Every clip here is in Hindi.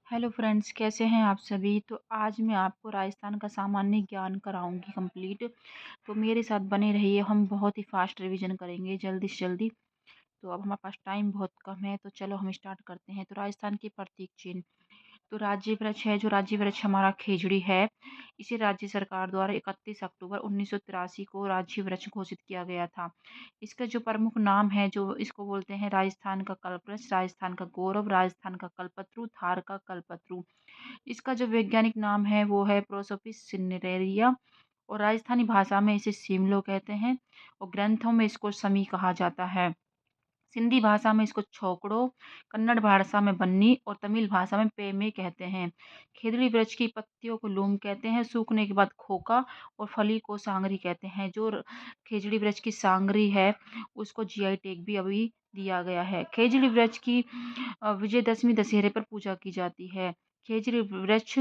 हेलो फ्रेंड्स, कैसे हैं आप सभी। तो आज मैं आपको राजस्थान का सामान्य ज्ञान कराऊंगी कंप्लीट। तो मेरे साथ बने रहिए। हम बहुत ही फास्ट रिवीजन करेंगे, जल्दी से जल्दी। तो अब हमारे पास टाइम बहुत कम है, तो चलो हम स्टार्ट करते हैं। तो राजस्थान के प्रतीक चिन्ह। तो राज्य वृक्ष है, जो राज्य वृक्ष हमारा खेजड़ी है। इसे राज्य सरकार द्वारा 31 अक्टूबर 1983 को राज्य वृक्ष घोषित किया गया था। इसका जो प्रमुख नाम है, जो इसको बोलते हैं राजस्थान का कल्पवृक्ष, राजस्थान का गौरव, राजस्थान का कल्पत्रु, थार का कल्पत्रु। इसका जो वैज्ञानिक नाम है वो है प्रोसोपिस सिनेरेरिया। और राजस्थानी भाषा में इसे सिमलो कहते हैं। और ग्रंथों में इसको समी कहा जाता है। सिंधी भाषा में इसको छोकड़ो, कन्नड़ भाषा में बन्नी और तमिल भाषा में पेमे कहते हैं। खेजड़ी वृक्ष की पत्तियों को लूम कहते हैं, सूखने के बाद खोखा, और फली को सांगरी कहते हैं। जो खेजड़ी वृक्ष की सांगरी है उसको जीआई टैग भी अभी दिया गया है। खेजड़ी वृक्ष की विजयदशमी दशहरे पर पूजा की जाती है। खेजड़ी वृक्ष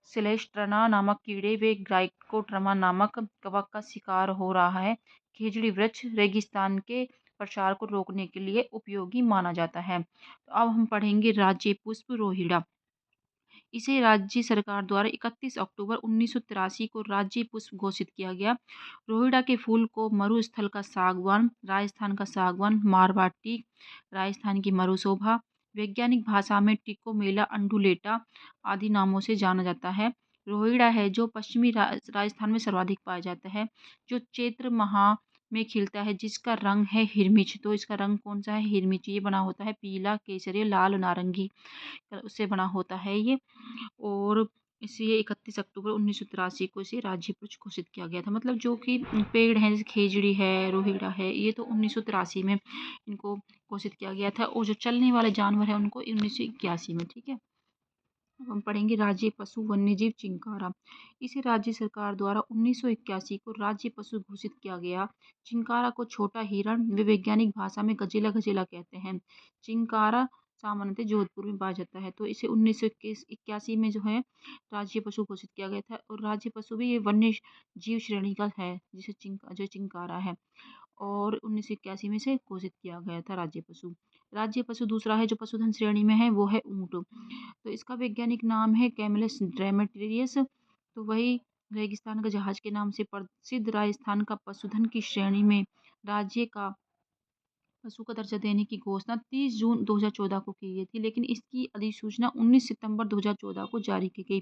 सिलेस्ट्रना नामक कीड़े व ग्राइकोट्रमा नामक कवक का शिकार हो रहा है। खेजड़ी वृक्ष रेगिस्तान के प्रसार को रोकने के लिए उपयोगी माना जाता है। तो अब हम पढ़ेंगे राज्य पुष्प रोहिड़ा। इसे राज्य सरकार द्वारा 31 अक्टूबर 1983 को राज्य पुष्प घोषित किया गया। रोहिड़ा के फूल को मरुस्थल का सागवान, राजस्थान का सागवान, मारवाड़ टीक, राजस्थान की मरुशोभा, वैज्ञानिक भाषा में टिकोमेला अंडुलेटा आदि नामों से जाना जाता है। रोहिड़ा है जो पश्चिमी राजस्थान में सर्वाधिक पाया जाता है, जो चैत्र माह में खिलता है, जिसका रंग है हिरमिच। तो इसका रंग कौन सा है? हिरमिच। ये बना होता है पीला, केसरी, लाल, नारंगी उससे बना होता है ये। और इसे 31 अक्टूबर 1983 को इसे राज्य पुष्प घोषित किया गया था। मतलब जो कि पेड़ हैं जैसे खेजड़ी है, रोहिड़ा है, ये तो 1983 में इनको घोषित किया गया था। और जो चलने वाले जानवर हैं उनको 1981 में। ठीक है। अब हम पढ़ेंगे राज्य पशु वन्यजीव चिंकारा। इसे राज्य सरकार द्वारा 1981 को राज्य पशु घोषित किया गया। चिंकारा को छोटा हिरण व वैज्ञानिक भाषा में गजेला गजेला कहते हैं। चिंकारा सामान्यतः जोधपुर में पाया जाता है। तो इसे 1981 में जो है राज्य पशु घोषित किया गया था। और राज्य पशु भी ये वन्य जीव श्रेणी का है, जिसे जो चिंकारा है। और 1981 में से घोषित किया गया था राज्य पशु। राज्य पशु दूसरा है जो पशुधन श्रेणी में है, वो है ऊंट। तो इसका वैज्ञानिक नाम है कैमलस ड्रेमेटेरियस। तो वही रेगिस्तान का जहाज के नाम से प्रसिद्ध राजस्थान का पशुधन की श्रेणी में राज्य का पशु का दर्जा देने की घोषणा 30 जून 2014 को की गई थी, लेकिन इसकी अधिसूचना 19 सितंबर 2014 को जारी की गई।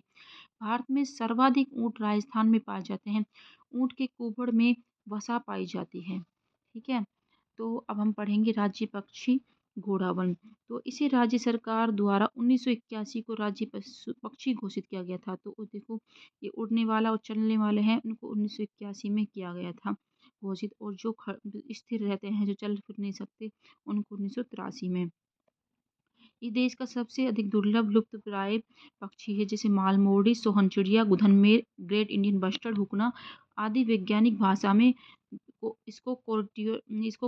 भारत में सर्वाधिक ऊंट राजस्थान में पाए जाते हैं। ऊंट के कुबड़ में वसा पाई जाती है। ठीक है। तो अब हम पढ़ेंगे राज्य पक्षी घोड़ावन। तो इसे राज्य सरकार द्वारा 1981 को राज्य पक्षी घोषित किया गया था। तो देखो, ये उड़ने वाला और चलने वाले हैं, उनको 1981 में किया गया था घोषित। और जो स्थिर रहते हैं, जो चल फिर नहीं सकते, उनको 1983 में। ये देश का सबसे अधिक दुर्लभ लुप्तप्राय पक्षी है, जैसे मालमोड़ी, सोहन चिड़िया, गुधनमेर, ग्रेट इंडियन बस्टर्ड, हुकना आदि। वैज्ञानिक भाषा में इसको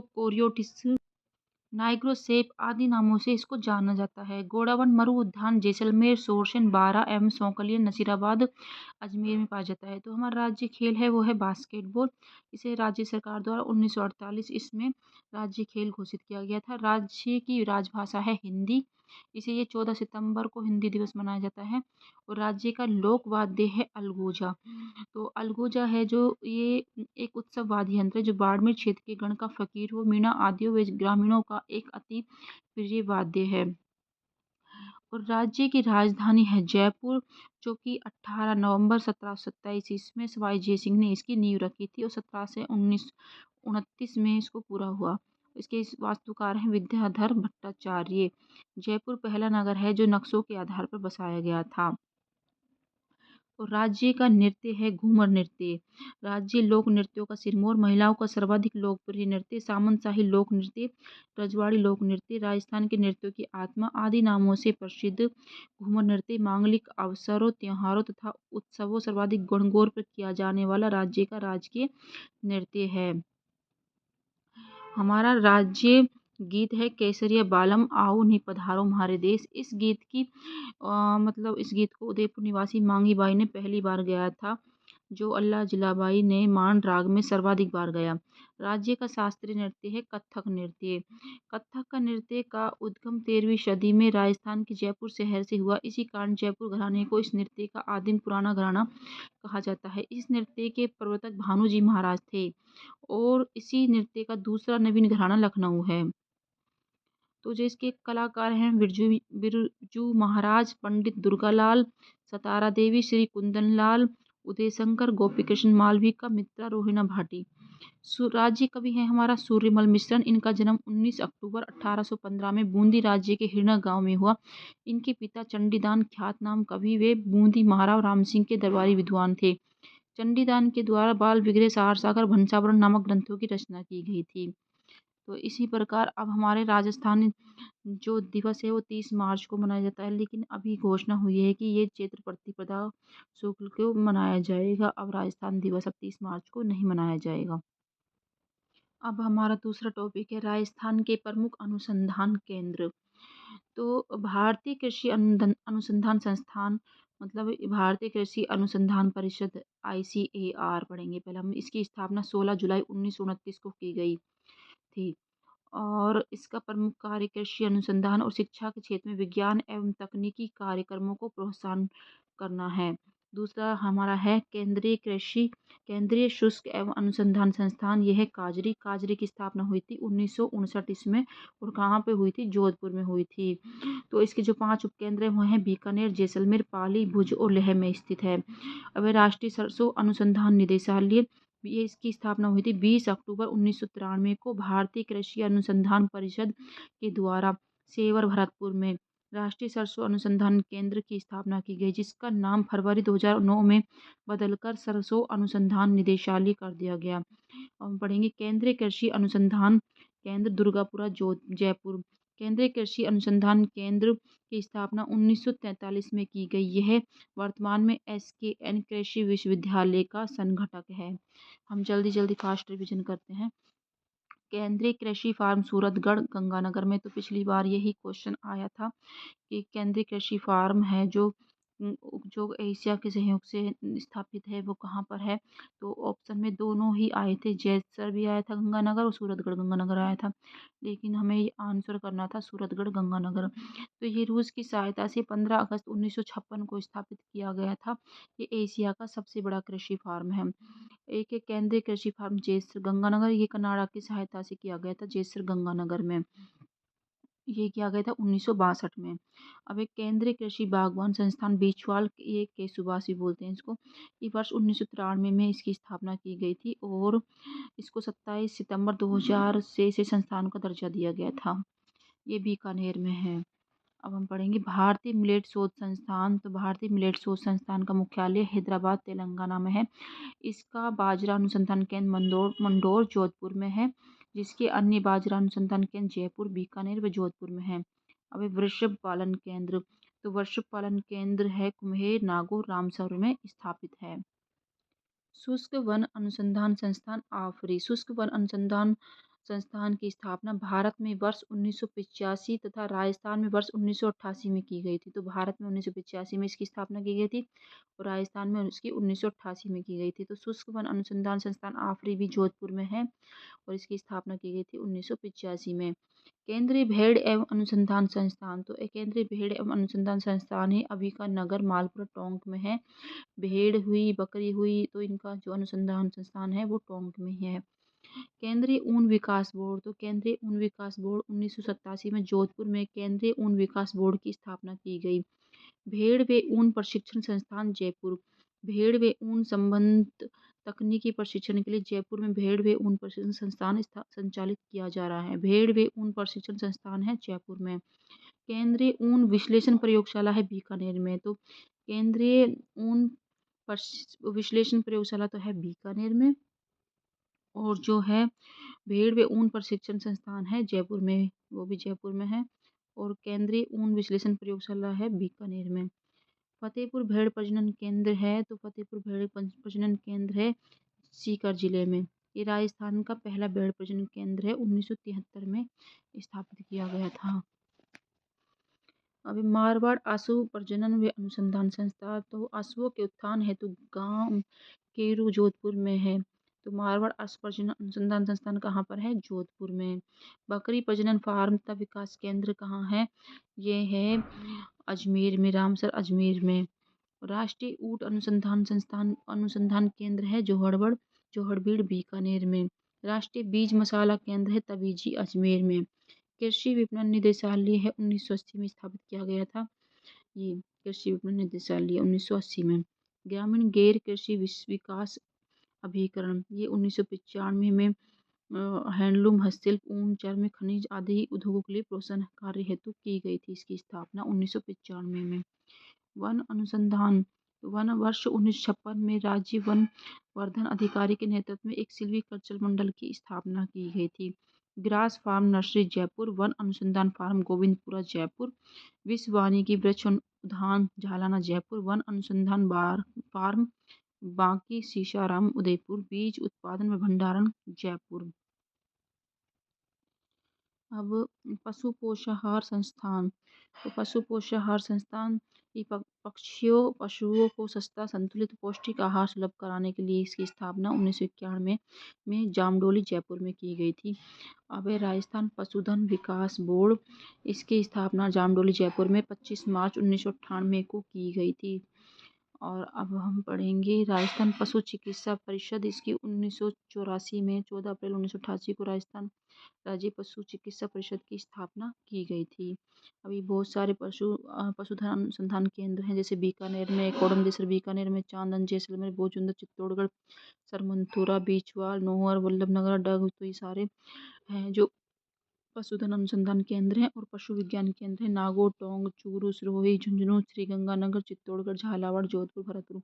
कोरियोटिस, नाइग्रोसेप आदि नामों से इसको जाना जाता है। गोडावन मरु उद्यान जैसलमेर, सोरसन, बारा एवं सौकलिया, नसीराबाद, अजमेर में पाया जाता है। तो हमारा राज्य खेल है वो है बास्केटबॉल। इसे राज्य सरकार द्वारा 1948 इसमें राज्य खेल घोषित किया गया था। राज्य की राजभाषा है हिंदी। इसे ये 14 सितंबर को हिंदी दिवस मनाया जाता है। और राज्य का लोक वाद्य है अलगोजा। तो अलगोजा है जो ये एक उत्सव वाद्य यंत्र है, जो बाड़मेर क्षेत्र के गण का फकीर हो, मीणा आदियों व ग्रामीणों का एक अति प्रिय वाद्य है। और राज्य की राजधानी है जयपुर, जो कि 18 नवंबर 1727 ईस्वी में सवाई जय सिंह ने इसकी नींव रखी थी। और 17 से 1929 में इसको पूरा हुआ। इसके वास्तुकार हैं विद्याधर भट्टाचार्य। जयपुर पहला नगर है जो नक्शों के आधार पर बसाया गया था। और राज्य का नृत्य है घूमर नृत्य। राज्य लोक नृत्यों का सिरमौर। महिलाओं का सर्वाधिक लोकप्रिय नृत्य सामंतशाही लोक नृत्य, रजवाड़ी लोक नृत्य, राजस्थान के नृत्यों की आत्मा आदि नामों से प्रसिद्ध घूमर नृत्य मांगलिक अवसरों, त्योहारों तथा उत्सवों सर्वाधिक गणगौर पर किया जाने वाला राज्य का राजकीय नृत्य है। हमारा राज्य गीत है केसरिया बालम आओ नी पधारो हमारे देश। इस गीत की मतलब इस गीत को उदयपुर निवासी मांगी बाई ने पहली बार गाया था। जो अल्लाह जिलाबाई ने मान राग में सर्वाधिक बार गाया। राज्य का शास्त्रीय नृत्य है कथक नृत्य। कथक का नृत्य का उद्गम 13वीं सदी में राजस्थान के जयपुर शहर से हुआ। इसी कारण जयपुर घराने को इस नृत्य का आदिम पुराना घराना कहा जाता है। इस नृत्य के प्रवर्तक भानुजी महाराज थे और इसी नृत्य का दूसरा नवीन घराना लखनऊ है। तो जो इसके कलाकार हैं बिरजू बिरजू महाराज, पंडित दुर्गालाल, सतारा देवी, श्री कुंदन लाल, उदय शंकर, गोपी कृष्ण मालविका, मित्रा, रोहिणा भाटी। राज्य कवि है हमारा सूर्यमल मिश्रण। इनका जन्म 19 अक्टूबर 1815 में बूंदी राज्य के हिरना गांव में हुआ। इनके पिता चंडीदान ख्यात नाम कवि वे बूंदी महाराव राम सिंह के दरबारी विद्वान थे। चंडीदान के द्वारा बाल विग्रह, सार सागर, भंसावरण नामक ग्रंथों की रचना की गई थी। तो इसी प्रकार अब हमारे राजस्थान जो दिवस है वो 30 मार्च को मनाया जाता है, लेकिन अभी घोषणा हुई है कि ये चैत्र प्रतिपदा शुक्ल को मनाया जाएगा। अब राजस्थान दिवस अब 30 मार्च को नहीं मनाया जाएगा। अब हमारा दूसरा टॉपिक है राजस्थान के प्रमुख अनुसंधान केंद्र। तो भारतीय कृषि अनुसंधान संस्थान मतलब भारतीय कृषि अनुसंधान परिषद ICAR पढ़ेंगे। पहले हम इसकी स्थापना 16 जुलाई 1929 को की गई थी और इसका प्रमुख कार्य कृषि अनुसंधान और शिक्षा के क्षेत्र में विज्ञान एवं तकनीकी कार्यक्रमों को प्रोत्साहन करना है। दूसरा हमारा है केंद्रीय शुष्क एवं अनुसंधान संस्थान। यह है काजरी। काजरी की स्थापना हुई थी 1959 ईस्वी में और कहाँ पे हुई थी? जोधपुर में हुई थी। तो इसके जो 5 उपकेंद्र हैं वो हैं बीकानेर, जैसलमेर, पाली, भुज और लेह में स्थित है। अब राष्ट्रीय सरसों अनुसंधान निदेशालय, ये इसकी स्थापना हुई थी 20 अक्टूबर 1993 को भारतीय कृषि अनुसंधान परिषद के द्वारा सेवर भरतपुर में राष्ट्रीय सरसों अनुसंधान केंद्र की स्थापना की गई, जिसका नाम फरवरी 2009 में बदलकर सरसों अनुसंधान निदेशालय कर दिया गया। और पढ़ेंगे केंद्रीय कृषि अनुसंधान केंद्र दुर्गापुरा जयपुर। केंद्रीय कृषि अनुसंधान केंद्र की स्थापना 1943 में की गई। यह वर्तमान में SKN कृषि विश्वविद्यालय का संघटक है। हम जल्दी जल्दी फास्ट रिवीजन करते हैं। केंद्रीय कृषि फार्म सूरतगढ़ गंगानगर में, तो पिछली बार यही क्वेश्चन आया था कि केंद्रीय कृषि फार्म है जो एशिया के सहयोग से स्थापित है वो कहाँ पर है। तो ऑप्शन में दोनों ही आए थे, जैसर भी आया था गंगानगर और सूरतगढ़ गंगानगर आया था, लेकिन हमें ये आंसर करना था सूरतगढ़ गंगानगर। तो ये रूस की सहायता से 15 अगस्त 1956 को स्थापित किया गया था। ये एशिया का सबसे बड़ा कृषि फार्म है। एक है केंद्रीय कृषि फार्म जैसर गंगानगर, ये कनाडा की सहायता से किया गया था जैसर गंगानगर में। ये किया गया था 1962 में। अब एक केंद्रीय कृषि बागवान संस्थान बीचवाल, ये केसुबास भी बोलते हैं इसको, ये वर्ष 1993 में इसकी स्थापना की गई थी और इसको 27 सितंबर 2000 से इसे संस्थान का दर्जा दिया गया था। ये बीकानेर में है। अब हम पढ़ेंगे भारतीय मिलेट शोध संस्थान। तो भारतीय मिलेट शोध संस्थान का मुख्यालय हैदराबाद तेलंगाना में है। इसका बाजरा अनुसंधान केंद्र मंडोर जोधपुर में है, जिसके अन्य बाजरा अनुसंधान केंद्र जयपुर, बीकानेर व जोधपुर में है। अब वृषभ पालन केंद्र। तो वृषभ पालन केंद्र है कुम्हेर, नागौर, रामसर में स्थापित है। शुष्क वन अनुसंधान संस्थान आफरी। शुष्क वन अनुसंधान संस्थान की स्थापना भारत में वर्ष 1985 तथा राजस्थान में वर्ष 1988 में की गई थी। तो भारत में 1985 में इसकी स्थापना की गई थी और राजस्थान में इसकी 1988 में की गई थी। तो शुष्क वन अनुसंधान संस्थान आफरी भी जोधपुर में है और इसकी स्थापना की गई थी 1985 में। केंद्रीय भेड़ एवं अनुसंधान संस्थान। तो एक केंद्रीय भेड़ एवं अनुसंधान संस्थान है अभी का नगर मालपुरा टोंक में है। भेड़ हुई, बकरी हुई, तो इनका जो अनुसंधान संस्थान है वो टोंक में ही है। केंद्रीय ऊन विकास बोर्ड। तो केंद्रीय ऊन विकास बोर्ड 1987 में जोधपुर में केंद्रीय ऊन विकास बोर्ड की स्थापना की गई। भेड़ व ऊन प्रशिक्षण संस्थान जयपुर। भेड़ व ऊन संबंध तकनीकी प्रशिक्षण के लिए जयपुर में भेड़ व ऊन प्रशिक्षण संस्थान संचालित किया जा रहा है। भेड़ व ऊन प्रशिक्षण संस्थान है जयपुर में। केंद्रीय ऊन विश्लेषण प्रयोगशाला है बीकानेर में। तो केंद्रीय ऊन विश्लेषण प्रयोगशाला तो है बीकानेर में और जो है भेड़ व ऊन प्रशिक्षण संस्थान है जयपुर में, वो भी जयपुर में है और केंद्रीय ऊन विश्लेषण प्रयोगशाला है बीकानेर में। फतेहपुर भेड़ प्रजनन केंद्र है। तो फतेहपुर भेड़ प्रजनन केंद्र है सीकर जिले में। ये राजस्थान का पहला भेड़ प्रजनन केंद्र है, 1973 में स्थापित किया गया था। अभी मारवाड़ आशु प्रजनन व अनुसंधान संस्थान, तो आशुओं के उत्थान हेतु गांव केरू जोधपुर में है। तो मारवाड़ आशु प्रजनन अनुसंधान संस्थान कहाँ पर है? जोधपुर में। बकरी प्रजनन फार्म तथा विकास केंद्र कहाँ है? ये है अजमेर में, रामसर अजमेर में। राष्ट्रीय ऊंट अनुसंधान संस्थान अनुसंधान केंद्र है जोहड़बीड़ बीकानेर में। राष्ट्रीय बीज मसाला केंद्र है तबीजी अजमेर में। कृषि विपणन निदेशालय है 1980 में स्थापित किया गया था। ये कृषि विपणन निदेशालय 1980 में। ग्रामीण गैर कृषि विकास अभिकरण ये 1995 में हैंडलूम, हस्तशिल्प, ऊन, चर्म, खनिज आदि उद्योगों के लिए प्रोत्साहन कार्य हेतु की गई थी। इसकी स्थापना 1995 में। वन अनुसंधान वन वर्ष 1956 में राज्य वन वर्धन अधिकारी के नेतृत्व में एक सिल्वीकल्चर मंडल की स्थापना की गई थी। ग्रास फार्म नर्सरी जयपुर, वन अनुसंधान फार्म गोविंदपुरा जयपुर, विश्व वानिकी वृक्ष उद्यान झालाना जयपुर, वन अनुसंधान फार्म बांकी सीसाराम उदयपुर, बीज उत्पादन व भंडारण जयपुर। अब पशु पोषाहार संस्थान, तो पशु पोषाहार संस्थान ये पशुओं को सस्ता, संतुलित, पौष्टिक आहार सुलभ कराने के लिए इसकी स्थापना 1991 में जामडोली जयपुर में की गई थी। अब है राजस्थान पशुधन विकास बोर्ड, इसकी स्थापना जामडोली जयपुर में 25 मार्च 1998 को की गई थी। और अब हम पढ़ेंगे राजस्थान पशु चिकित्सा परिषद, इसकी 1984 में 14 अप्रैल 1988 को राजस्थान राज्य पशु चिकित्सा परिषद की स्थापना की गई थी। अभी बहुत सारे पशुधन अनुसंधान केंद्र हैं, जैसे बीकानेर में कोडमदेसर, बीकानेर में चांदन, जैसलमेर, बोचुंदा, चित्तौड़गढ़, सरमंथुरा, बीचवाल, नौहर, वल्लभनगर, डग, तो ये सारे हैं जो पशुधन अनुसंधान केंद्र हैं। और पशु विज्ञान केंद्र है नागौर, टोंक, चूरू, सिरोही, झुंझुनू, श्रीगंगानगर, चित्तौड़गढ़, झालावाड़, जोधपुर, भरतपुर।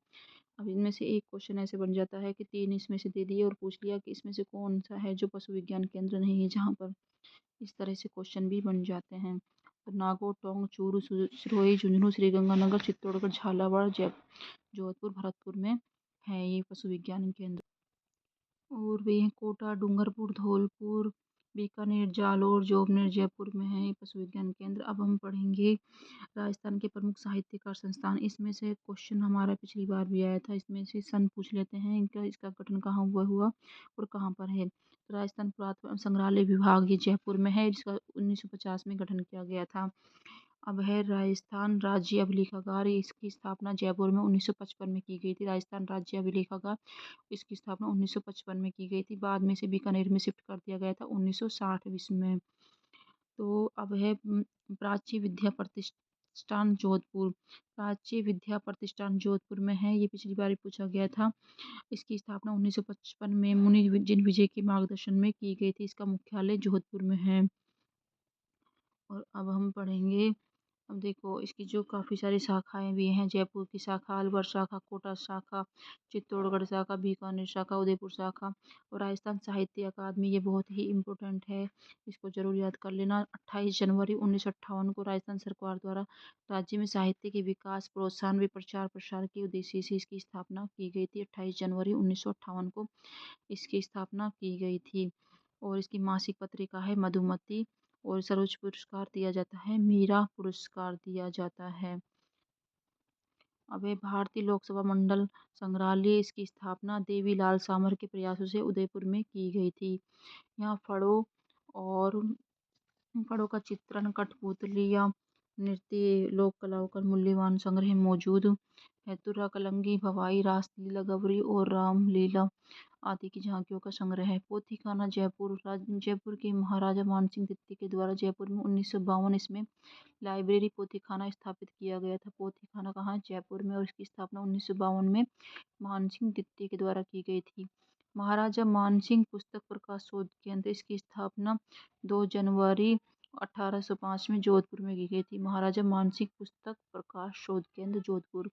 अब इनमें से एक क्वेश्चन ऐसे बन जाता है कि 3 इसमें से दे दिए और पूछ लिया कि इसमें से कौन सा है जो पशु विज्ञान केंद्र नहीं है जहाँ पर। इस तरह से क्वेश्चन भी बन जाते हैं। तो नागौर, टोंक, चूरू, सिरोही, झुंझुनू, श्रीगंगानगर, चित्तौड़गढ़, झालावाड़, जोधपुर, भरतपुर में है ये पशु विज्ञान केंद्र। और भी हैं कोटा, डूंगरपुर, धौलपुर, बीकानेर, जालोर, जोबनेर, जयपुर में है ये पशु विज्ञान केंद्र। अब हम पढ़ेंगे राजस्थान के प्रमुख साहित्यकार संस्थान। इसमें से क्वेश्चन हमारा पिछली बार भी आया था, इसमें से सन पूछ लेते हैं, इनका इसका गठन कहाँ हुआ और कहाँ पर है। तो राजस्थान पुरातत्व संग्रहालय विभाग ये जयपुर में है, जिसका 1950 में गठन किया गया था। अब है राजस्थान राज्य अभिलेखागार, इसकी स्थापना जयपुर में 1955 में की गई थी। राजस्थान राज्य अभिलेखागार, इसकी स्थापना 1955 में की गई थी। बाद में से बीकानेर में शिफ्ट कर दिया गया था 1960 ईस्वी में। तो अब है प्राच्य विद्या प्रतिष्ठान जोधपुर। प्राच्य विद्या प्रतिष्ठान जोधपुर में है, ये पिछली बार ही पूछा गया था। इसकी स्थापना 1955 में मुनि जिनविजय के मार्गदर्शन में की गई थी। इसका मुख्यालय जोधपुर में है। और अब हम पढ़ेंगे, अब देखो इसकी जो काफ़ी सारी शाखाएं भी हैं, जयपुर की शाखा, अलवर शाखा, कोटा शाखा, चित्तौड़गढ़ शाखा, बीकानेर शाखा, उदयपुर शाखा। और राजस्थान साहित्य अकादमी ये बहुत ही इम्पोर्टेंट है, इसको जरूर याद कर लेना। 28 जनवरी 1958 को राजस्थान सरकार द्वारा राज्य में साहित्य के विकास, प्रोत्साहन व प्रचार प्रसार के उद्देश्य से इसकी स्थापना की गई थी। 28 जनवरी 1958 को इसकी स्थापना की गई थी। और इसकी मासिक पत्रिका है मधुमती। और सर्वोच्च पुरस्कार दिया जाता है मीरा पुरस्कार दिया जाता है। अब है भारतीय लोक सभा मंडल संग्रहालय, इसकी स्थापना देवीलाल सामर के प्रयासों से उदयपुर में की गई थी। यहाँ और फड़ों का चित्रण, कठपुतलियाँ, नृत्य, लोक कलाओं का मूल्यवान संग्रह मौजूद है। तुरा कलंगी, भवाई, रासलीला, गवरी और रामलीला आदि की झांकियों का संग्रह है। पोथीखाना जयपुर, जयपुर के महाराजा मानसिंह द्वितीय के द्वारा जयपुर में 1952 इसमें लाइब्रेरी पोथीखाना स्थापित किया गया था। पोथीखाना कहाँ? जयपुर में। और इसकी स्थापना 1952 में मानसिंह द्वितीय के द्वारा की गई थी। महाराजा मानसिंह पुस्तक प्रकाश शोध केंद्र, इसकी स्थापना 2 जनवरी 1805 में जोधपुर में की गई थी। महाराजा मानसिंह पुस्तक प्रकाश शोध केंद्र, जोधपुर।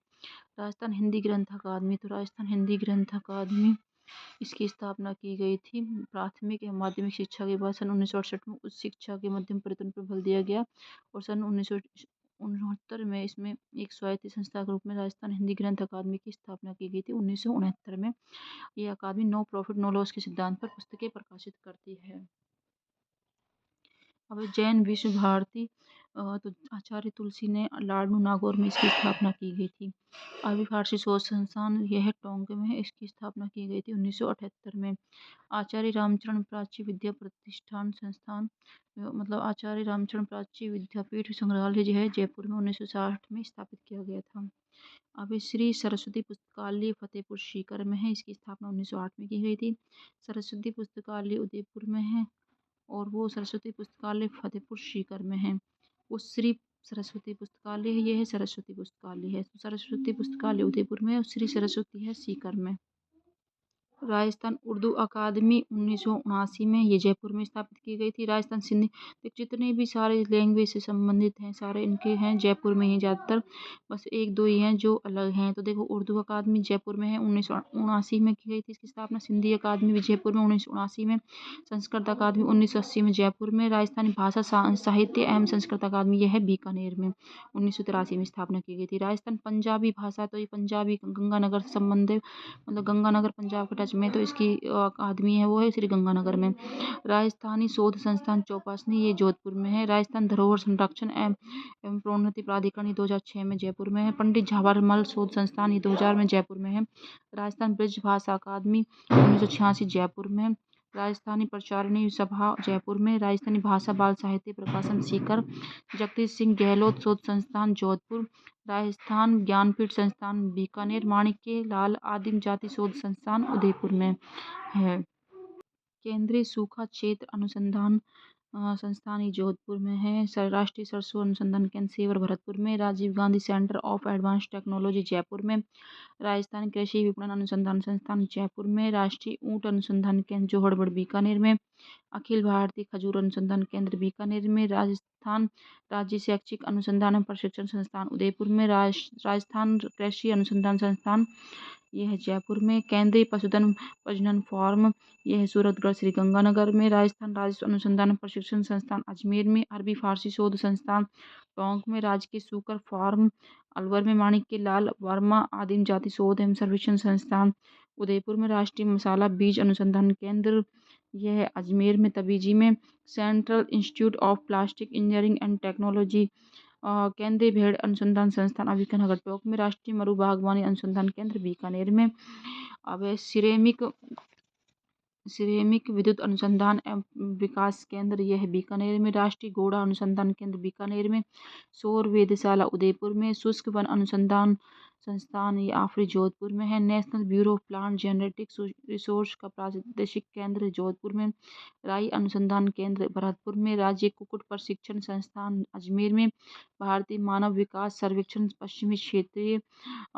राजस्थान हिंदी ग्रंथ अकादमी, तो राजस्थान हिंदी ग्रंथ अकादमी, इसकी स्थापना की गई थी। प्राथमिक एवं माध्यमिक शिक्षा के बाद सन 1968 में उच्च शिक्षा के मध्यम प्रयत्न पर बल दिया गया और सन 1969 में इसमें एक स्वायत्त संस्था के रूप में राजस्थान हिंदी ग्रंथ अकादमी की स्थापना की गई थी। 1969 में ये अकादमी नो प्रॉफिट नो लॉस के सिद्धांत पर पुस्तकें प्रकाशित करती है। अब जैन विश्व भारती, तो आचार्य तुलसी ने लाडनू नागौर में इसकी स्थापना की गई थी। अरबी फारसी शोध संस्थान यह टोंक में है, इसकी स्थापना की गई थी 1978 में। आचार्य रामचरण प्राच्य विद्या प्रतिष्ठान संस्थान मतलब आचार्य रामचरण प्राच्य विद्यापीठ संग्रहालय जो है जयपुर में 1960 में स्थापित किया गया था। अब श्री सरस्वती पुस्तकालय फतेहपुर सीकर में है, इसकी स्थापना 1908 में की गई थी। सरस्वती पुस्तकालय उदयपुर में है और वो सरस्वती पुस्तकालय फतेहपुर सीकर में है। वो श्री सरस्वती पुस्तकालय है, ये है सरस्वती पुस्तकालय है। तो सरस्वती पुस्तकालय उदयपुर में और श्री सरस्वती है सीकर में। राजस्थान उर्दू अकादमी 1979 में ये जयपुर में स्थापित की गई थी। राजस्थान सिंधी तो जितने भी सारे लैंग्वेज से संबंधित हैं सारे इनके हैं जयपुर में ही ज़्यादातर, बस एक दो ही हैं जो अलग हैं। तो देखो उर्दू अकादमी जयपुर में है, 1979 में की गई थी इसकी स्थापना। सिंधी अकादमी भी जयपुर में 1979 में। संस्कृत अकादमी 1980 में जयपुर में। राजस्थानी भाषा साहित्य एवं संस्कृत अकादमी यह है बीकानेर में 1983 में स्थापना की गई थी। राजस्थान पंजाबी भाषा तो ये पंजाबी गंगानगर से संबंधित मतलब गंगानगर पंजाब के टच में, तो इसकी अकादमी है वो है श्री गंगानगर में। राजस्थानी शोध संस्थान चौपासनी ये जोधपुर में है। राजस्थान धरोहर संरक्षण एवं प्रोन्नति प्राधिकरण ये 2006 में जयपुर में है। पंडित जवाहरलाल शोध संस्थान ये 2000 में जयपुर में है। राजस्थान ब्रज भाषा अकादमी 1986 जयपुर में। राजस्थानी प्रचारणी सभा जयपुर में। राजस्थानी भाषा बाल साहित्य प्रकाशन सीकर। जगदीश सिंह गहलोत शोध संस्थान जोधपुर। राजस्थान ज्ञानपीठ संस्थान बीकानेर। माणिक्य लाल आदिम जाति शोध संस्थान उदयपुर में है। केंद्रीय सूखा क्षेत्र अनुसंधान संस्थान ये जोधपुर में है। राष्ट्रीय सरसों अनुसंधान केंद्र सेवर भरतपुर में। Rajiv Gandhi centre of advance technology Jaipur में। राजस्थान कृषि विपणन अनुसंधान संस्थान जयपुर में। राष्ट्रीय ऊंट अनुसंधान केंद्र जोहड़बड़ बीकानेर में। अखिल भारतीय खजूर अनुसंधान केंद्र बीकानेर में। राजस्थान राज्य शैक्षिक अनुसंधान एवं प्रशिक्षण संस्थान उदयपुर में। राजस्थान कृषि अनुसंधान संस्थान यह है जयपुर में। केंद्रीय पशुधन प्रजनन फार्म यह है सूरतगढ़ श्री गंगानगर में। राजस्थान राजस्व अनुसंधान एवं प्रशिक्षण संस्थान अजमेर में। अरबी फारसी शोध संस्थान टोंक में। राजकीय सूकर फार्म अलवर में। माणिक्य लाल वर्मा आदिम जाति शोध एवं सर्वेक्षण संस्थान उदयपुर में। राष्ट्रीय मसाला बीज अनुसंधान केंद्र यह है अजमेर में तबीजी में। Central institute of plastic engineering and technology केंद्रीय भेड़ अनुसंधान संस्थान अभिकनगर टोंक में। राष्ट्रीय मरु बागवानी अनुसंधान केंद्र बीकानेर में। अब सिरेमिक विद्युत अनुसंधान एवं विकास केंद्र यह है बीकानेर में। राष्ट्रीय घोड़ा अनुसंधान केंद्र बीकानेर में। सौर वेधशाला उदयपुर में। शुष्क वन अनुसंधान संस्थान ये आफरी जोधपुर में है। National bureau of plant genetics resource का प्रादेशिक केंद्र जोधपुर में। राई अनुसंधान केंद्र भरतपुर में। राज्य कुक्कुट प्रशिक्षण संस्थान अजमेर में। भारतीय मानव विकास सर्वेक्षण पश्चिमी क्षेत्रीय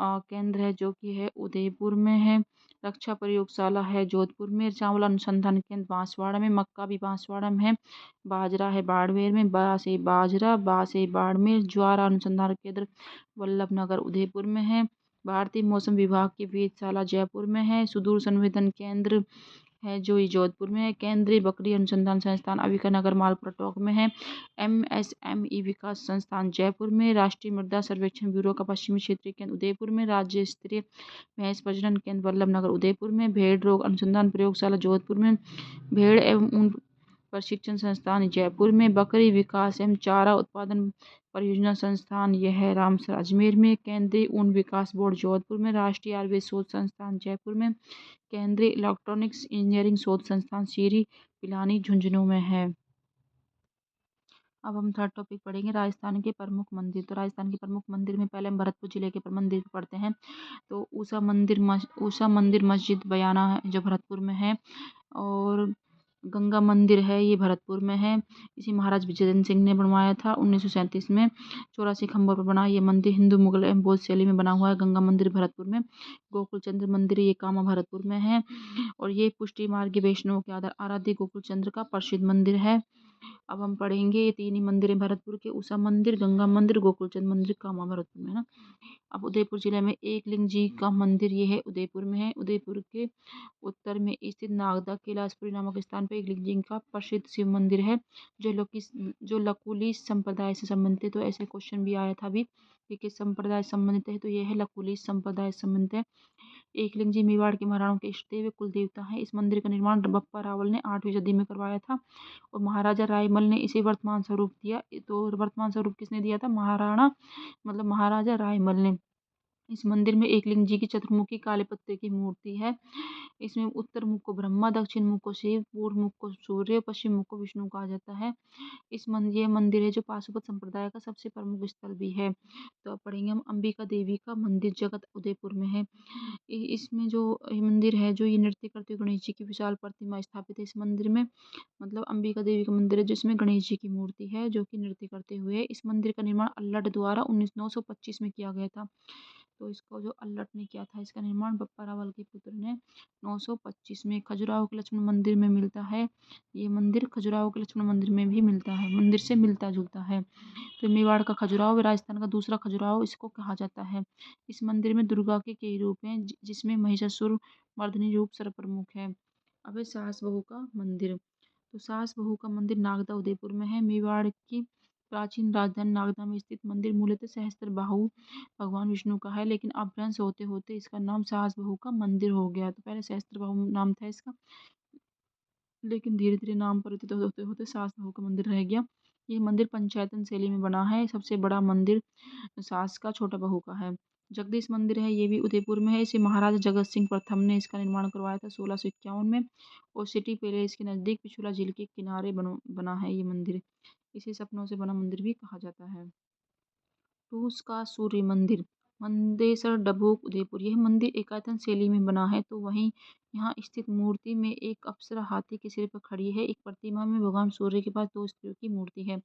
केंद्र है जो कि है उदयपुर में है। रक्षा प्रयोगशाला है जोधपुर में। चावल अनुसंधान केंद्र बांसवाड़ा में। मक्का भी बांसवाड़ा में है। बाजरा है बाड़मेर में। बा से बाजरा बा से बाड़मेर। ज्वार अनुसंधान केंद्र वल्लभनगर उदयपुर में है। भारतीय मौसम विभाग की वेधशाला जयपुर में है। सुदूर संवेदन केंद्र है जो ये जोधपुर में है। केंद्रीय बकरी अनुसंधान संस्थान अविकानगर मालपुरा टोंक में है। MSME विकास संस्थान जयपुर में। राष्ट्रीय मृदा सर्वेक्षण ब्यूरो का पश्चिमी क्षेत्रीय केंद्र उदयपुर में। राज्य स्तरीय भैंस प्रजनन केंद्र वल्लभनगर उदयपुर में। भेड़ रोग अनुसंधान प्रयोगशाला जोधपुर में। भेड़ एवं ऊन प्रशिक्षण संस्थान जयपुर में। बकरी विकास एवं चारा उत्पादन परियोजना संस्थान यह है रामसर अजमेर में। केंद्रीय ऊन विकास बोर्ड जोधपुर में। राष्ट्रीय आयुर्वेद शोध संस्थान जयपुर में। केंद्रीय इलेक्ट्रॉनिक्स इंजीनियरिंग शोध संस्थान सीरी पिलानी झुंझुनू में है। अब हम थर्ड टॉपिक पढ़ेंगे राजस्थान के प्रमुख मंदिर। तो राजस्थान के प्रमुख मंदिर में पहले हम भरतपुर जिले के मंदिर पढ़ते हैं। तो ऊषा मंदिर मस्जिद बयाना है जो भरतपुर में है। और गंगा मंदिर है ये भरतपुर में है। इसे महाराज विजयन सिंह ने बनवाया था 1937 में। 84 खंभों पर बना ये मंदिर हिंदू मुगल एवं बौद्ध शैली में बना हुआ है। गंगा मंदिर भरतपुर में। गोकुल चंद्र मंदिर ये कामा भरतपुर में है। और ये पुष्टि मार्ग वैष्णव के आराध्य गोकुल चंद्र का प्रसिद्ध मंदिर है। अब हम पढ़ेंगे ये तीन ही मंदिर है भरतपुर के, ऊषा मंदिर, गंगा मंदिर, गोकुलचंद मंदिर, कामा भरतपुर में है ना। अब उदयपुर जिले में एकलिंग जी का मंदिर ये है उदयपुर में है। उदयपुर के उत्तर में स्थित नागदा कैलाशपुरी नामक स्थान पर एकलिंग जी का प्रसिद्ध शिव मंदिर है जो लकुली संप्रदाय से संबंधित है। तो ऐसे क्वेश्चन भी आया था अभी ये किस संप्रदाय से संबंधित है? तो ये है लकुलिश संप्रदाय से संबंधित है। एकलिंग जी मेवाड़ के महाराणाओं के इष्ट देव कुल देवता है। इस मंदिर का निर्माण बप्पा रावल ने 8वीं सदी में करवाया था और महाराजा रायमल ने इसे वर्तमान स्वरूप दिया। तो वर्तमान स्वरूप किसने दिया था? महाराणा मतलब महाराजा रायमल ने। इस मंदिर में एकलिंग जी की चतुर्मुखी काले पत्ते की मूर्ति है। इसमें उत्तर मुख को ब्रह्मा, दक्षिण मुख को शिव, पूर्व मुख को सूर्य, पश्चिम मुख को विष्णु कहा जाता है। ये मंदिर है जो पाशुपत संप्रदाय का सबसे प्रमुख स्थल भी है। तो अब पढ़ेंगे हम अंबिका देवी का मंदिर जगत उदयपुर में है। इसमें जो ये मंदिर है जो ये नृत्य करते हुए गणेश जी की विशाल प्रतिमा स्थापित है इस मंदिर में। मतलब अंबिका देवी का मंदिर है जिसमें गणेश जी की मूर्ति है जो कि नृत्य करते हुए है। इस मंदिर का निर्माण अल्लट द्वारा 1925 में किया गया था। तो इसको जो अल्लट ने किया था इसका निर्माण बप्पा रावल के पुत्र ने 925 में। खजुराहो के लक्ष्मण मंदिर में मिलता है। ये मंदिर खजुराहो के लक्ष्मण मंदिर में भी मिलता है, मंदिर से मिलता जुलता है। तो मेवाड़ का खजुराहो राजस्थान का दूसरा खजुराहो इसको कहा जाता है। इस मंदिर में दुर्गा के कई रूप हैं जिसमें महिषासुर मर्दिनी रूप सर्वप्रमुख है। अब है सास बहू का मंदिर। तो सास बहू का मंदिर नागदा उदयपुर में है। मेवाड़ की प्राचीन राजधानी नागदा में स्थित मंदिर मूलतः सहस्त्रबाहु भगवान विष्णु का है, लेकिन अपभ्रंश होते होते इसका नाम सास बहू का मंदिर हो गया। तो पहले सहस्त्रबाहु नाम था इसका, लेकिन धीरे धीरे नाम परिवर्तित होते होते सास बहू का मंदिर रह गया। ये मंदिर पंचायतन शैली में बना है। सबसे बड़ा मंदिर सास का, छोटा बहू का है। जगदीश मंदिर है, ये भी उदयपुर में है। इसे महाराजा जगत सिंह प्रथम ने इसका निर्माण करवाया था 1651 में और सिटी पैलेस के नज़दीक पिछुला झील के किनारे बना है ये मंदिर। इसे सपनों से बना मंदिर भी कहा जाता है। रूस का सूर्य मंदिर मंदेसर डबोक उदयपुर। यह मंदिर एकायतन शैली में बना है। तो वहीं यहाँ स्थित मूर्ति में एक अप्सरा हाथी के सिर पर खड़ी है। एक प्रतिमा में भगवान सूर्य के पास दो स्त्रियों की मूर्ति है।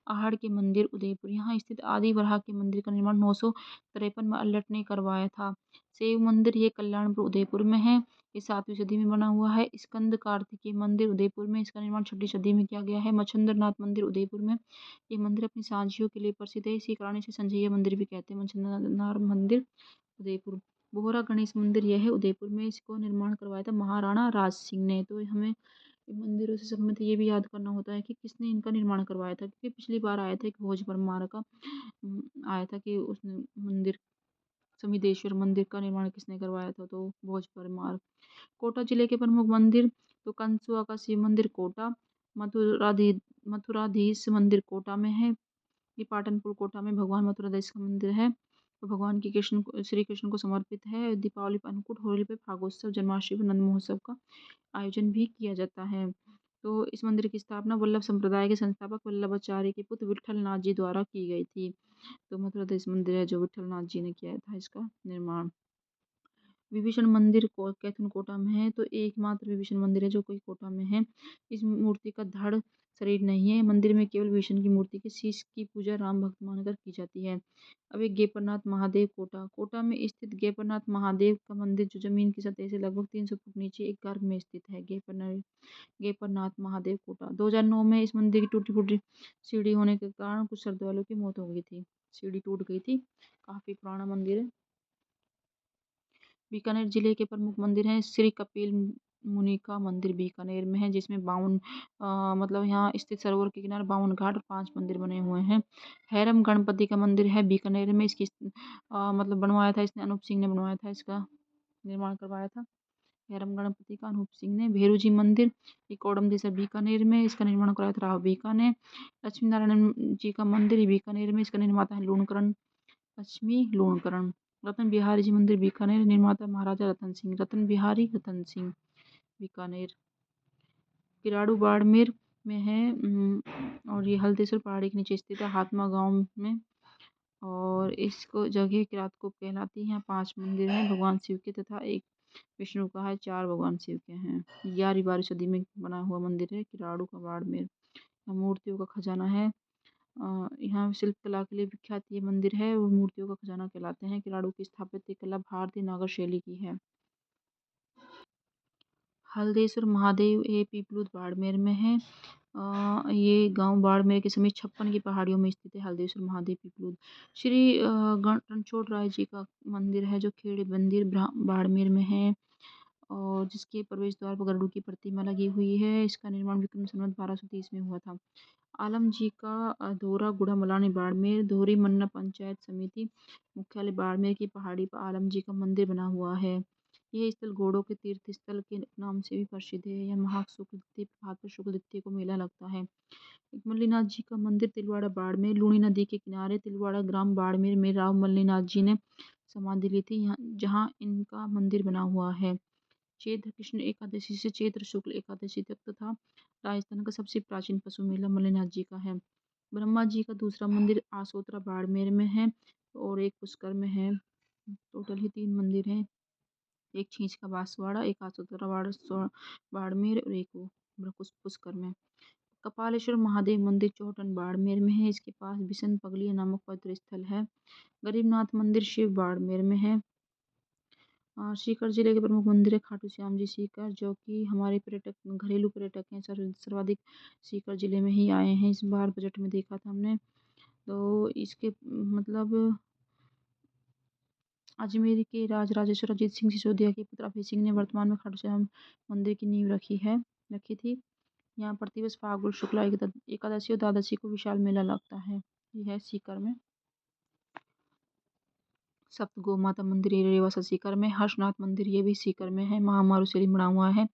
आहड़ के मंदिर उदयपुर। यहाँ स्थित आदि वराह के मंदिर का निर्माण 953 में अल्लट ने करवाया था। शिव मंदिर ये कल्याणपुर उदयपुर में है। ये 7वीं सदी में बना हुआ है। स्कंद कार्तिकेय मंदिर उदयपुर में, इसका निर्माण 6ठी सदी में किया गया है। मच्छंद्रनाथ मंदिर उदयपुर में। ये मंदिर अपनी सांझियों के लिए प्रसिद्ध है। इसी कारण इसे संझैया मंदिर भी कहते हैं। मच्छंद्रनाथ मंदिर उदयपुर। बोहरा गणेश मंदिर यह है उदयपुर में। इसको निर्माण करवाया था महाराणा राज सिंह ने। तो हमें मंदिरों से संबंधित ये भी याद करना होता है कि किसने इनका निर्माण करवाया था, क्योंकि पिछली बार आया था एक भोज परमार का आया था कि उसने मंदिर समिदेश्वर मंदिर का निर्माण किसने करवाया था, तो भोज परमार। कोटा जिले के प्रमुख मंदिर तो कंसुआ का शिव मंदिर कोटा, मथुराधी मथुराधीश मंदिर कोटा में है। ये पाटनपुर कोटा में भगवान मथुराधीश का मंदिर है। तो भगवान की श्री कृष्ण को समर्पित है। दीपावली पर अन्नकूट, होली पे फागोत्सव, जन्माष्टमी पर नंद महोत्सव का आयोजन भी किया जाता है। तो इस मंदिर की स्थापना वल्लभ संप्रदाय के संस्थापक वल्लभाचार्य के पुत्र विठल नाथ जी द्वारा की गई थी। तो मथुराधीश मंदिर है जो विठल नाथ जी ने किया था इसका निर्माण। विभीषण मंदिर कैथन कोटा में है। तो एकमात्र विभीषण मंदिर है जो कोई कोटा में है। इस मूर्ति का धड़ शरीर नहीं है। मंदिर में केवल विभीषण की मूर्ति के शीश की पूजा राम भक्त मानकर की जाती है। अब एक गेपरनाथ महादेव कोटा। कोटा में स्थित गेपरनाथ महादेव का मंदिर जो जमीन की सतह से लगभग 300 फुट नीचे एक गर्भ में स्थित है। गेपरनाथ महादेव कोटा। 2009 में इस मंदिर की टूटी फूटी सीढ़ी होने के कारण कुछ श्रद्धालुओं की मौत हो गई थी। सीढ़ी टूट गई थी। काफी पुराना मंदिर है। बीकानेर जिले के प्रमुख मंदिर हैं। श्री कपिल मुनि का मंदिर बीकानेर में है, जिसमें 52 मतलब यहाँ स्थित सरोवर के किनारे 52 घाट और 5 मंदिर बने हुए हैं। हैरम गणपति का मंदिर है बीकानेर में। इसकी मतलब बनवाया था इसने अनूप सिंह ने बनवाया था, इसका निर्माण करवाया था हैरम गणपति का अनूप सिंह ने। भेरू जी मंदिर ये कोडम देसर बीकानेर में, इसका निर्माण कराया था राव बीकानेर। लक्ष्मी नारायण जी का मंदिर ये बीकानेर में, इसका निर्माता है लूणकरण लक्ष्मी लूणकरण। रतन बिहारी जी मंदिर बीकानेर, निर्माता महाराजा रतन सिंह, रतन बिहारी रतन सिंह बीकानेर। किराड़ू बाड़मेर में है और ये हल्देश्वर पहाड़ी के नीचे स्थित है हाथमा गांव में। और इसको जगह किरात को कहलाती है। यहाँ 5 मंदिर हैं भगवान शिव के तथा एक विष्णु का है। 4 भगवान शिव के हैं। 11वीं सदी में बना हुआ मंदिर है किराड़ू का बाड़मेर। मूर्तियों का खजाना है। यहाँ शिल्पकला के लिए विख्यात ये मंदिर है और मूर्तियों का खजाना कहलाते हैं। किराड़ू की स्थापत्य कला भारतीय नागर शैली की है। हल्देश्वर महादेव ये पीपलूद बाड़मेर में है। ये गांव बाड़मेर के समीप 56 की पहाड़ियों में स्थित है हल्देश्वर महादेव पीपलूद। श्री रणछोड़ राय जी का मंदिर है जो खेड़ी मंदिर बाड़मेर में है। और जिसके प्रवेश द्वार पर गरुड़ की प्रतिमा लगी हुई है। इसका निर्माण विक्रम संवत 1230 में हुआ था। आलम जी का दौरा गुड़ा मलानी बाड़मेर। दोहरी मन्ना पंचायत समिति मुख्यालय बाड़मेर की पहाड़ी पर आलम जी का मंदिर बना हुआ है। यह स्थल घोड़ों के तीर्थ स्थल के नाम से भी प्रसिद्ध है। यह माघ शुक्ल द्वितीय भाद्र शुक्ल द्वितीय को मेला लगता है। एक मल्लीनाथ जी का मंदिर तिलवाड़ा बाड़मेर। लूणी नदी के किनारे तिलवाड़ा ग्राम बाड़मेर में राव मल्लीनाथ जी ने समाधि ली थी, यहाँ जहाँ इनका मंदिर बना हुआ है। चैत्र कृष्ण एकादशी से चैत्र शुक्ल एकादशी तक तथा राजस्थान का सबसे प्राचीन पशु मेला मल्लीनाथ जी का है। ब्रह्मा जी का दूसरा मंदिर आसोतरा बाड़मेर में है और एक पुष्कर में है। टोटल ही 3 मंदिर हैं। एक छींच का बांसवाड़ा, एक आसोतरा बाड़मेर और एक वो पुष्कर में। कपालेश्वर महादेव मंदिर चौहटन बाड़मेर में है। इसके पास बिशन पगलिया नामक पवित्र स्थल है। गरीबनाथ मंदिर शिव बाड़मेर में है। सीकर जिले के प्रमुख मंदिर है खाटू श्याम जी सीकर, जो कि हमारे पर्यटक घरेलू पर्यटक हैं, सर्वाधिक सीकर जिले में ही आए हैं। इस बार बजट में देखा था हमने, तो इसके मतलब अजमेर के राजराजेश्वर अजीत सिंह सिसोदिया के पुत्र अभय सिंह ने वर्तमान में खाटू श्याम मंदिर की नींव रखी थी। यहाँ प्रतिवर्ष फाल्गुन शुक्ला एकादशी और द्वादशी को विशाल मेला लगता है। यह है सीकर में। सप्त गौ माता मंदिर ये रेवासा सीकर में। हर्षनाथ मंदिर ये भी सीकर में है। महामारुशरी बना हुआ है।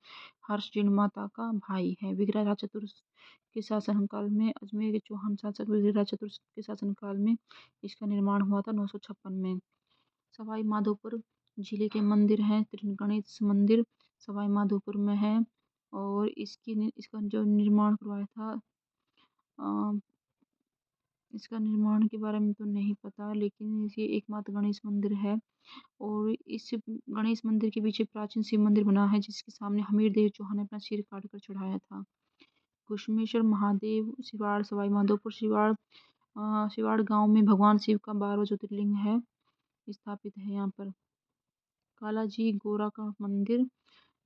हर्ष जीर्ण माता का भाई है। विग्रहराज चतुर्थ के शासनकाल में अजमेर के चौहान शासक विग्रहराज चतुर्थ के शासनकाल में इसका निर्माण हुआ था 956 में। सवाई माधोपुर जिले के मंदिर हैं। त्रिगणेश मंदिर सवाई माधोपुर में है और इसका जो निर्माण करवाया था, इसका निर्माण के बारे में तो नहीं पता, लेकिन ये एकमात्र गणेश मंदिर है और इस गणेश मंदिर के पीछे प्राचीन शिव मंदिर बना है, जिसके सामने हमीर देव चौहान ने अपना सिर काट कर चढ़ाया था। घुश्मेश्वर महादेव सिवाड़ सवाई माधोपुर सिवाड़ गांव में भगवान शिव का 12वां ज्योतिर्लिंग है, स्थापित है यहाँ पर। कालाजी गोरा का मंदिर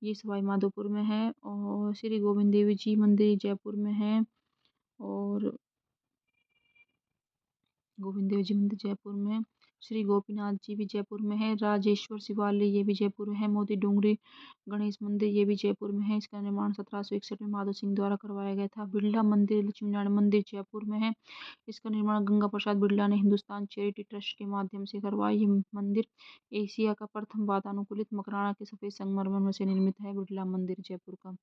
ये सवाई माधोपुर में है और श्री गोविंद देवी जी मंदिर जयपुर में है और गोविंद देव जी मंदिर जयपुर में। श्री गोपीनाथ जी भी जयपुर में है। राजेश्वर शिवालय ये भी जयपुर में है। मोती डूंगरी गणेश मंदिर ये भी जयपुर में है। इसका निर्माण 1761 में माधो सिंह द्वारा करवाया गया था। बिरला मंदिर लक्ष्मीनारायण मंदिर जयपुर में है। इसका निर्माण गंगा प्रसाद बिरला ने हिंदुस्तान चैरिटी ट्रस्ट के माध्यम से करवाया। ये मंदिर एशिया का प्रथम वातानुकूलित मकराना के सफेद संगमरमर में से निर्मित है। बिरला मंदिर जयपुर का।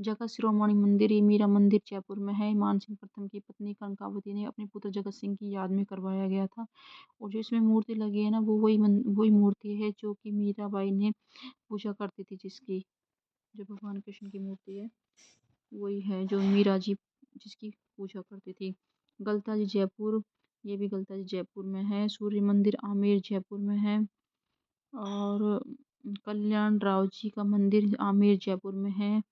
जगत शिरोमणि मंदिर ये मीरा मंदिर जयपुर में है। मानसिंह प्रथम की पत्नी कनकावती ने अपने पुत्र जगत सिंह की याद में करवाया गया था और जो इसमें मूर्ति लगी है ना, वो वही मूर्ति है जो कि मीराबाई ने पूजा करती थी, जिसकी जो भगवान कृष्ण की मूर्ति है वही है जो मीरा जी जिसकी पूजा करती थी। गलता जी जयपुर ये भी गलता जी जयपुर में है। सूर्य मंदिर आमेर जयपुर में है और कल्याण राव जी का मंदिर आमेर जयपुर में है।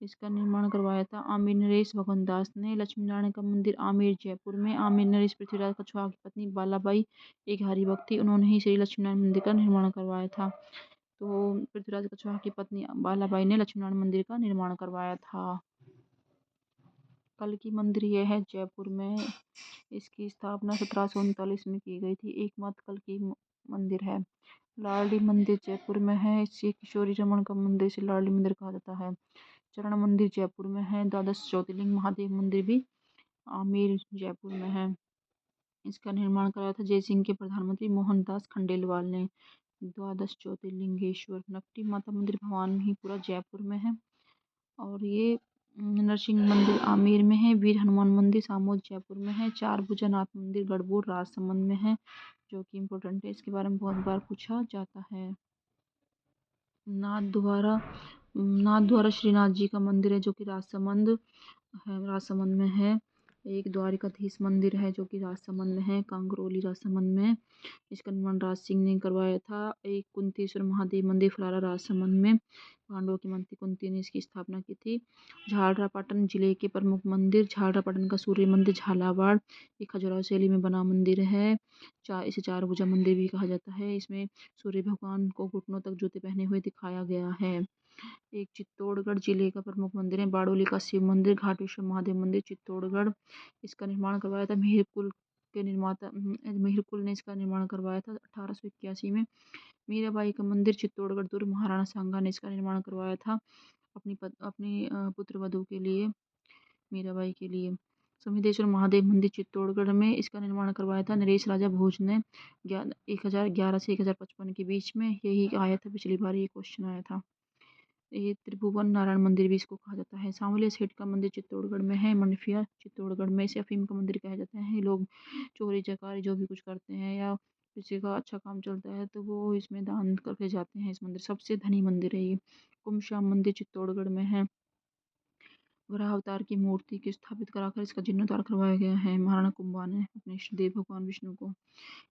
इसका निर्माण करवाया था आमेर नरेश भगवान दास ने। लक्ष्मी नारायण का मंदिर आमेर जयपुर में। आमेर नरेश पृथ्वीराज कछवाहा की पत्नी बालाबाई एक हरिभक्त थी, उन्होंने ही श्री लक्ष्मी नारायण मंदिर का निर्माण करवाया था। तो पृथ्वीराज कछवाहा की पत्नी बालाबाई ने लक्ष्मी नारायण मंदिर का निर्माण करवाया था। कल की मंदिर यह है जयपुर में। इसकी स्थापना 1739 में की गई थी। एकमात्र कल की मंदिर है। लाडली मंदिर जयपुर में है। इसे किशोरी रमन का मंदिर से लाडली मंदिर कहा जाता है। चरण मंदिर जयपुर में है। द्वादश ज्योतिर्लिंग महादेव मंदिर भी आमेर जयपुर में है। इसका निर्माण कराया था जयसिंह के प्रधानमंत्री मोहनदास खंडेलवाल ने। द्वादश ज्योतिर्लिंगेश्वर नकटी माता मंदिर भवानीपुरा जयपुर में है और ये नरसिंह मंदिर आमेर में है। वीर हनुमान मंदिर सामोद जयपुर में है। चार भुजानाथ मंदिर गढ़बोर राजसमंद में है, जो कि इम्पोर्टेंट है, इसके बारे में बहुत बार पूछा जाता है। नाथ द्वारा श्रीनाथ जी का मंदिर है जो कि राजसमंद में है। एक द्वारिकाधीश मंदिर है जो कि राजसमंद में है, कांगरोली राजसमंद में। इसका निर्माण राज सिंह ने करवाया था। एक कुंतेश्वर महादेव मंदिर फलारा राजसमंद में पांडवों की मंत्री कुंती ने इसकी स्थापना की थी। झालरापाटन जिले के प्रमुख मंदिर झालरापाटन का सूर्य मंदिर झालावाड़ एक खजुराहो शैली में बना मंदिर है। इसे चार भुजा मंदिर भी कहा जाता है। इसमें सूर्य भगवान को घुटनों तक जूते पहने हुए दिखाया गया है। एक चित्तौड़गढ़ जिले का प्रमुख मंदिर है बाड़ोली का शिव मंदिर घाटेश्वर महादेव मंदिर चित्तौड़गढ़। इसका निर्माण करवाया था मेहरकुल ने इसका निर्माण करवाया था 1881 में। मीराबाई का मंदिर चित्तौड़गढ़ दुर्ग महाराणा सांगा ने इसका निर्माण करवाया था अपनी पुत्र वधू के लिए, मीराबाई के लिए। समिधेश्वर महादेव मंदिर चित्तौड़गढ़ में इसका निर्माण करवाया था नरेश राजा भोज ने 1011 से 1055 के बीच में। यही आया था पिछली बार, ये क्वेश्चन आया था। ये त्रिभुवन नारायण मंदिर भी इसको कहा जाता है। सांवलिया सेठ का मंदिर चित्तौड़गढ़ में है। मनफिया चित्तौड़गढ़ में। इसे अफीम का मंदिर कहा जाता है। लोग चोरी चकारी जो भी कुछ करते हैं या किसी का अच्छा काम चलता है तो वो इसमें दान करके जाते हैं। इस मंदिर सबसे धनी मंदिर है ये। कुमश्याम मंदिर चित्तौड़गढ़ में है। वराह अवतार की मूर्ति को स्थापित कराकर इसका जीर्णोद्धार करवाया गया है महाराणा कुंभा ने अपने इष्ट देव भगवान विष्णु को।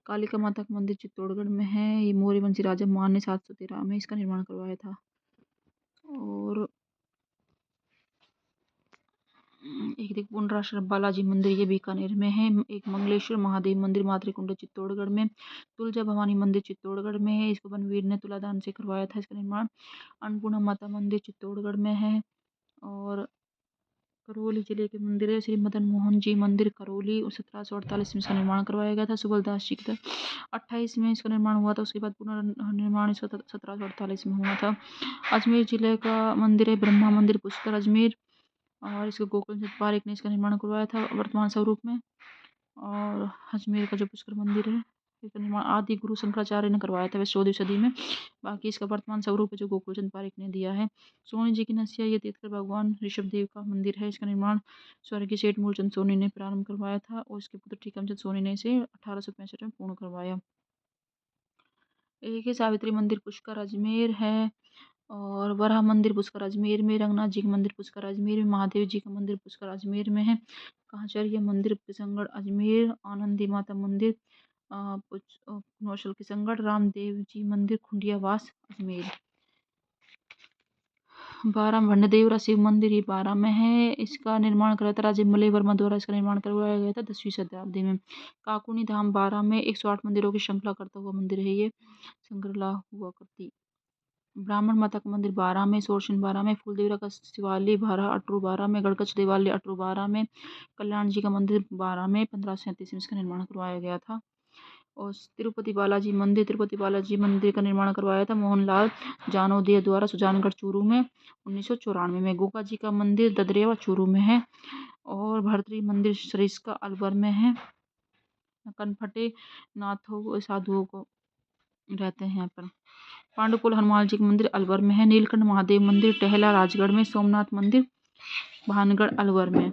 कालिका माता का मंदिर चित्तौड़गढ़ में है। ये मौर्य वंशी राजा मान ने 713 में इसका निर्माण करवाया था। और एक देखो पुंडराश्र बालाजी मंदिर, ये बीकानेर में है। एक मंगलेश्वर महादेव मंदिर मातृकुंड चित्तौड़गढ़ में। तुलजा भवानी मंदिर चित्तौड़गढ़ में है। इसको बनवीर ने तुलादान से करवाया था इसका निर्माण। अन्नपूर्णा माता मंदिर चित्तौड़गढ़ में है। और करौली जिले के मंदिर है श्री मदन मोहन जी मंदिर करौली, 1748 में इसका निर्माण करवाया गया था। सुबलदास जी का 28 में इसका निर्माण हुआ था। उसके बाद पुनर्निर्माण इसका 1748 में हुआ था। अजमेर जिले का मंदिर है ब्रह्मा मंदिर पुष्कर अजमेर, और इसको गोकुलचंद पारेख ने इसका निर्माण करवाया था वर्तमान स्वरूप में। और अजमेर का जो पुष्कर मंदिर है इसका निर्माण आदि गुरु शंकराचार्य ने करवाया था वैसे 14वीं सदी में। बाकी इसका वर्तमान स्वरूप है जो गोकुलचंद पारेख ने दिया है। सोनी जी की नसिया, ये तीर्थकर भगवान ऋषभ देव का मंदिर है। इसका निर्माण स्वर्गीय सेठ मूलचंद सोनी ने प्रारंभ करवाया था और इसके पुत्र टीकमचंद सोनी ने इसे 1865 में पूर्ण करवाया। एक है सावित्री मंदिर पुष्कर अजमेर है। और वराह मंदिर पुष्कर अजमेर में। रंगनाथ जी का मंदिर पुष्कर अजमेर में। महादेव जी का मंदिर पुष्कर अजमेर में है। कांचरिया मंदिर किशनगढ़ अजमेर। आनंदी माता मंदिर नौशल किशनगढ़। रामदेव जी मंदिर खुंडियावास अजमेर। 12 भंडदेवरा शिव मंदिर, ये 12 में है। इसका निर्माण कराया था राजे मलय वर्मा द्वारा। इसका निर्माण करवाया गया था 10वीं शताब्दी में। काकुनी धाम 12 में 108 मंदिरों की श्रृंखला करता हुआ मंदिर है ये, संग्रला हुआ करती। ब्राह्मण माता का मंदिर 12 में। सोरशन 12 में। फूलदेवरा का शिवालय 12 अटरू 12 में। गड़कच देवालय अटरू 12 में। कल्याण जी का मंदिर 12 में 1537 में इसका निर्माण करवाया गया था। और तिरुपति बालाजी मंदिर का निर्माण करवाया था मोहनलाल जानोदिया द्वारा सुजानगढ़ चूरू में 1994 में। गोगा जी का मंदिर ददरेवा चूरू में है। और भरतरी मंदिर सरिस्का अलवर में है। कनफटे नाथों साधुओं को रहते हैं यहाँ पर। पांडुकुल हनुमान जी का मंदिर अलवर में है। नीलकंठ महादेव मंदिर टहला राजगढ़ में। सोमनाथ मंदिर भानगढ़ अलवर में।